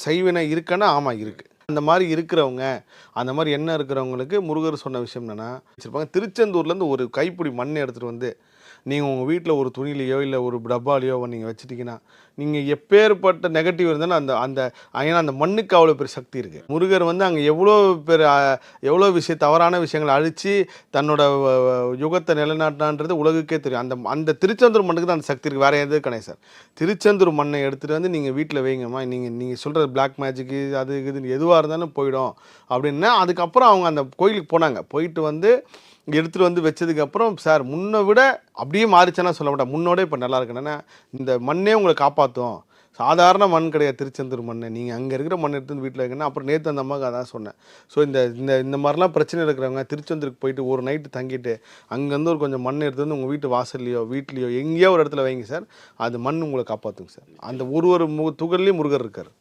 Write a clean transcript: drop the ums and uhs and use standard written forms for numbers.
செய்வினை இருக்குன்னா ஆமாம் இருக்குது. அந்த மாதிரி இருக்கிறவங்க, அந்த மாதிரி எண்ணம் இருக்கிறவங்களுக்கு முருகர் சொன்ன விஷயம் என்னென்னா வச்சுருப்பாங்க. திருச்செந்தூர்லேருந்து ஒரு கைப்பிடி மண் எடுத்துகிட்டு வந்து நீங்கள் உங்கள் வீட்டில் ஒரு துணியிலையோ இல்லை ஒரு டப்பாலையோ நீங்கள் வச்சுட்டிங்கன்னா நீங்கள் எப்பேற்பட்ட நெகட்டிவ் இருந்தாலும் அந்த அந்த ஏன்னா அந்த மண்ணுக்கு அவ்வளோ பெரிய சக்தி இருக்குது. முருகர் வந்து அங்கே எவ்வளோ பேர் எவ்வளோ தவறான விஷயங்களை அழித்து தன்னோட யுகத்தை நிலைநாட்டினான்றது உலகுக்கே தெரியும். அந்த அந்த திருச்செந்தூர் மண்ணுக்கு தான் அந்த சக்தி இருக்குது, வேறு எதுவும் கிடையாது சார். திருச்செந்தூர் மண்ணை எடுத்துகிட்டு வந்து நீங்கள் வீட்டில் வைங்கம்மா, நீங்கள் சொல்கிற பிளாக் மேஜிக்கு அது இதுன்னு எதுவாக இருந்தாலும் போயிடும் அப்படின்னா, அதுக்கப்புறம் அவங்க அந்த கோயிலுக்கு போனாங்க. போயிட்டு வந்து எடுத்துகிட்டு வந்து வச்சதுக்கப்புறம் சார் முன்னை விட அப்படியே மாறிச்சேன்னா சொல்ல மாட்டேன், முன்னோட இப்போ நல்லா இருக்குன்னா இந்த மண்ணே உங்களை காப்பாற்றும். சாதாரண மண் கிடையாது திருச்செந்தூர் மண். நீங்கள் அங்கே இருக்கிற மண் எடுத்து வந்து வீட்டில் வைக்கணும். அப்புறம் நேற்று அந்த அம்மாவுக்கு அதான் சொன்னேன். ஸோ இந்த இந்த இந்த மாதிரிலாம் பிரச்சனை இருக்கிறவங்க திருச்செந்தூருக்கு போயிட்டு ஒரு நைட்டு தங்கிட்டு அங்கேருந்து ஒரு கொஞ்சம் மண் எடுத்து வந்து உங்கள் வீட்டு வாசல்லையோ வீட்லேயோ எங்கேயோ ஒரு இடத்துல வைங்க சார். அது மண் உங்களை காப்பாற்றுங்க சார். அந்த ஒரு ஒரு துகள்லேயும் முருகர் இருக்கார்.